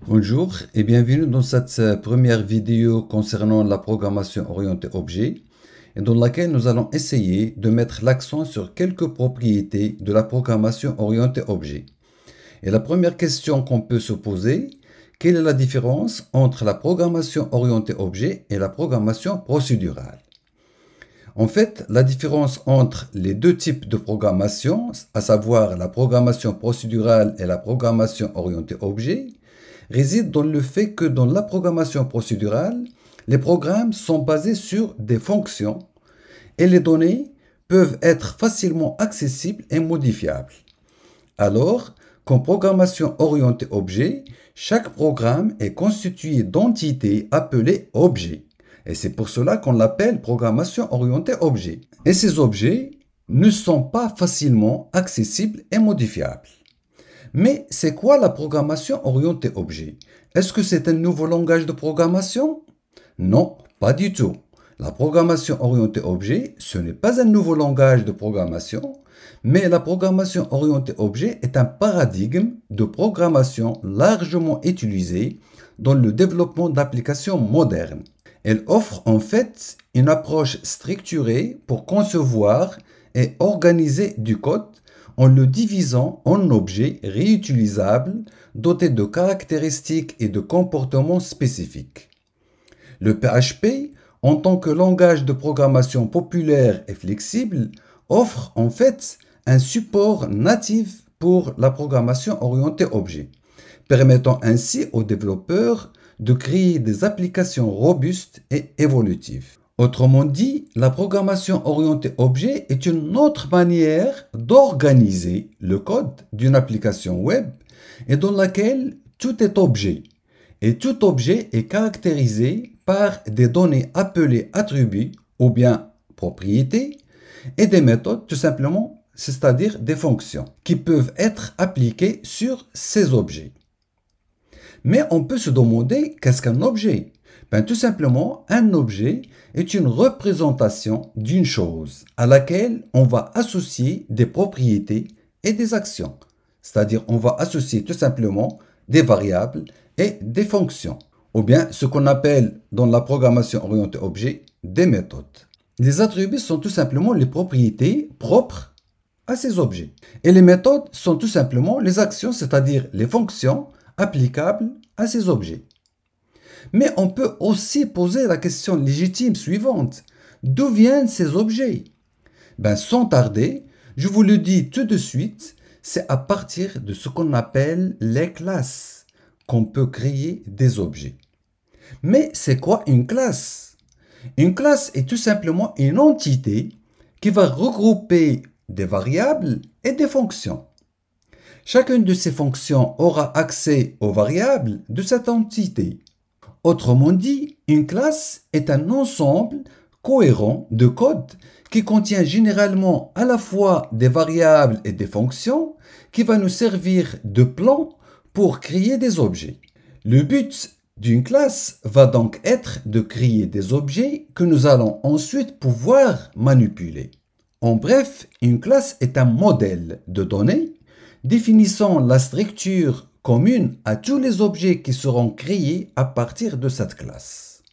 Bonjour et bienvenue dans cette première vidéo concernant la programmation orientée objet et dans laquelle nous allons essayer de mettre l'accent sur quelques propriétés de la programmation orientée objet. Et la première question qu'on peut se poser, quelle est la différence entre la programmation orientée objet et la programmation procédurale? En fait, la différence entre les deux types de programmation, à savoir la programmation procédurale et la programmation orientée objet, réside dans le fait que dans la programmation procédurale, les programmes sont basés sur des fonctions et les données peuvent être facilement accessibles et modifiables. Alors qu'en programmation orientée objet, chaque programme est constitué d'entités appelées objets. Et c'est pour cela qu'on l'appelle programmation orientée objet. Et ces objets ne sont pas facilement accessibles et modifiables. Mais c'est quoi la programmation orientée objet? Est-ce que c'est un nouveau langage de programmation? Non, pas du tout. La programmation orientée objet, ce n'est pas un nouveau langage de programmation, mais la programmation orientée objet est un paradigme de programmation largement utilisé dans le développement d'applications modernes. Elle offre en fait une approche structurée pour concevoir et organiser du code en le divisant en objets réutilisables dotés de caractéristiques et de comportements spécifiques. Le PHP, en tant que langage de programmation populaire et flexible, offre en fait un support natif pour la programmation orientée objet, permettant ainsi aux développeurs de créer des applications robustes et évolutives. Autrement dit, la programmation orientée objet est une autre manière d'organiser le code d'une application web et dans laquelle tout est objet. Et tout objet est caractérisé par des données appelées attributs ou bien propriétés et des méthodes tout simplement, c'est-à-dire des fonctions qui peuvent être appliquées sur ces objets. Mais on peut se demander qu'est-ce qu'un objet? Tout simplement, un objet est une représentation d'une chose à laquelle on va associer des propriétés et des actions. C'est-à-dire, on va associer tout simplement des variables et des fonctions, ou bien ce qu'on appelle dans la programmation orientée objet des méthodes. Les attributs sont tout simplement les propriétés propres à ces objets. Et les méthodes sont tout simplement les actions, c'est-à-dire les fonctions applicables à ces objets. Mais on peut aussi poser la question légitime suivante. D'où viennent ces objets? Sans tarder, je vous le dis tout de suite, c'est à partir de ce qu'on appelle les classes qu'on peut créer des objets. Mais c'est quoi une classe? Une classe est tout simplement une entité qui va regrouper des variables et des fonctions. Chacune de ces fonctions aura accès aux variables de cette entité. Autrement dit, une classe est un ensemble cohérent de code qui contient généralement à la fois des variables et des fonctions qui va nous servir de plan pour créer des objets. Le but d'une classe va donc être de créer des objets que nous allons ensuite pouvoir manipuler. En bref, une classe est un modèle de données définissant la structure commune à tous les objets qui seront créés à partir de cette classe.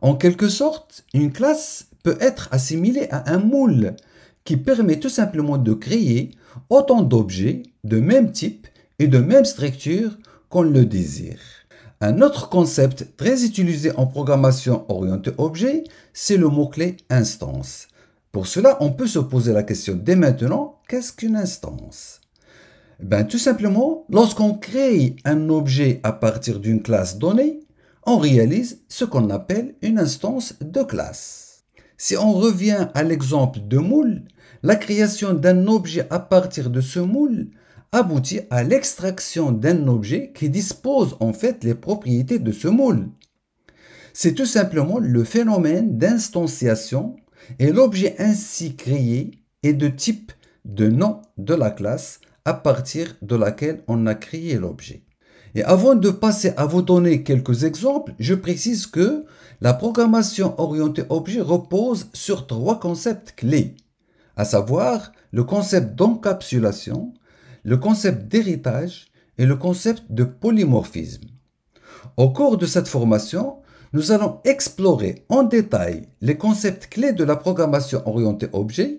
En quelque sorte, une classe peut être assimilée à un moule qui permet tout simplement de créer autant d'objets de même type et de même structure qu'on le désire. Un autre concept très utilisé en programmation orientée objet, c'est le mot-clé instance. Pour cela, on peut se poser la question dès maintenant, qu'est-ce qu'une instance? Tout simplement, lorsqu'on crée un objet à partir d'une classe donnée, on réalise ce qu'on appelle une instance de classe. Si on revient à l'exemple de moule, la création d'un objet à partir de ce moule aboutit à l'extraction d'un objet qui dispose en fait les propriétés de ce moule. C'est tout simplement le phénomène d'instanciation et l'objet ainsi créé est de type de nom de la classe à partir de laquelle on a créé l'objet. Et avant de passer à vous donner quelques exemples, je précise que la programmation orientée objet repose sur trois concepts clés, à savoir le concept d'encapsulation, le concept d'héritage et le concept de polymorphisme. Au cours de cette formation, nous allons explorer en détail les concepts clés de la programmation orientée objet,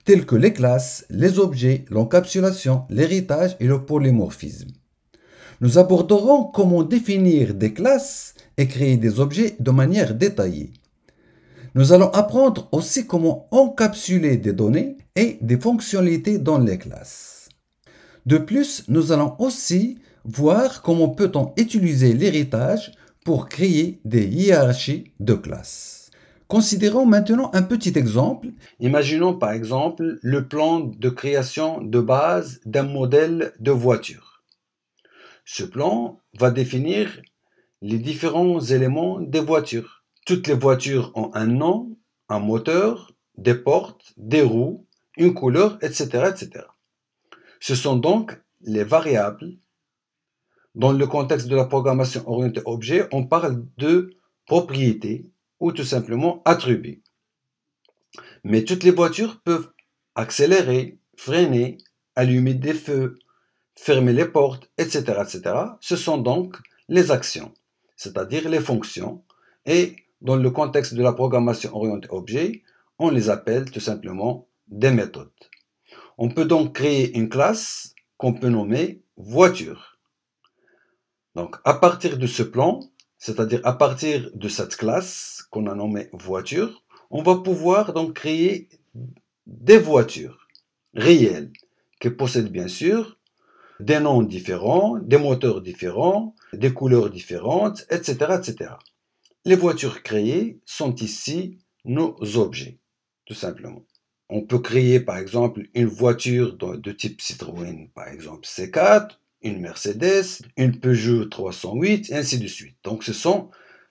tels que les classes, les objets, l'encapsulation, l'héritage et le polymorphisme. Nous aborderons comment définir des classes et créer des objets de manière détaillée. Nous allons apprendre aussi comment encapsuler des données et des fonctionnalités dans les classes. De plus, nous allons aussi voir comment peut-on utiliser l'héritage pour créer des hiérarchies de classes. Considérons maintenant un petit exemple. Imaginons par exemple le plan de création de base d'un modèle de voiture. Ce plan va définir les différents éléments des voitures. Toutes les voitures ont un nom, un moteur, des portes, des roues, une couleur, etc., etc. Ce sont donc les variables. Dans le contexte de la programmation orientée objet, on parle de propriétés ou tout simplement attributs. Mais toutes les voitures peuvent accélérer, freiner, allumer des feux, fermer les portes, etc., etc. Ce sont donc les actions, c'est-à-dire les fonctions. Et dans le contexte de la programmation orientée objet, on les appelle tout simplement des méthodes. On peut donc créer une classe qu'on peut nommer voiture. Donc, à partir de ce plan, c'est-à-dire à partir de cette classe qu'on a nommée voiture, on va pouvoir donc créer des voitures réelles qui possèdent bien sûr des noms différents, des moteurs différents, des couleurs différentes, etc., etc. Les voitures créées sont ici nos objets, tout simplement. On peut créer par exemple une voiture de type Citroën, par exemple C4, une Mercedes, une Peugeot 308, et ainsi de suite. Donc ce sont,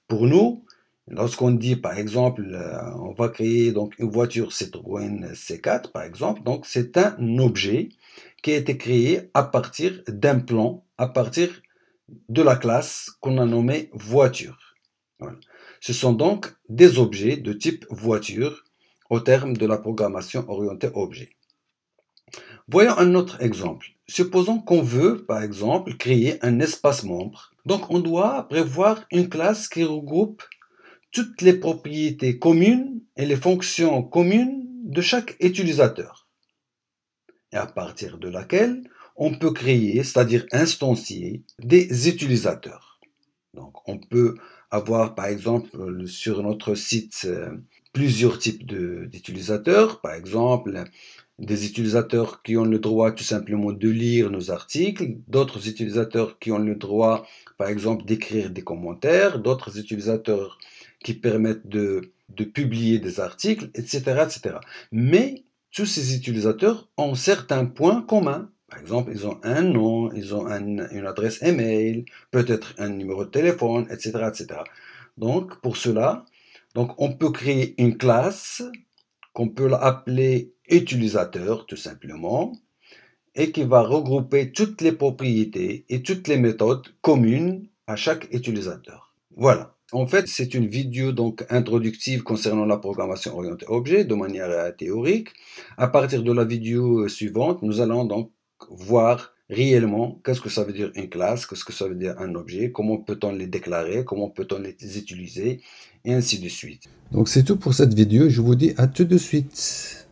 pour nous, lorsqu'on dit par exemple, on va créer donc une voiture Citroën C4 par exemple, donc c'est un objet qui a été créé à partir d'un plan, à partir de la classe qu'on a nommée voiture. Voilà. Ce sont donc des objets de type voiture au terme de la programmation orientée objet. Voyons un autre exemple. Supposons qu'on veut, par exemple, créer un espace membre. Donc, on doit prévoir une classe qui regroupe toutes les propriétés communes et les fonctions communes de chaque utilisateur. Et à partir de laquelle, on peut créer, c'est-à-dire instancier, des utilisateurs. Donc, on peut avoir, par exemple, sur notre site, plusieurs types d'utilisateurs. Par exemple, des utilisateurs qui ont le droit tout simplement de lire nos articles, d'autres utilisateurs qui ont le droit, par exemple, d'écrire des commentaires, d'autres utilisateurs qui permettent de publier des articles, etc., etc. Mais tous ces utilisateurs ont certains points communs. Par exemple, ils ont un nom, ils ont une adresse email, peut-être un numéro de téléphone, etc., etc. Donc, pour cela, donc on peut créer une classe qu'on peut l'appeler utilisateur, tout simplement, et qui va regrouper toutes les propriétés et toutes les méthodes communes à chaque utilisateur. Voilà. En fait, c'est une vidéo donc introductive concernant la programmation orientée objet de manière théorique. À partir de la vidéo suivante, nous allons donc voir réellement qu'est-ce que ça veut dire une classe, qu'est-ce que ça veut dire un objet, comment peut-on les déclarer, comment peut-on les utiliser, et ainsi de suite. Donc c'est tout pour cette vidéo, je vous dis à tout de suite.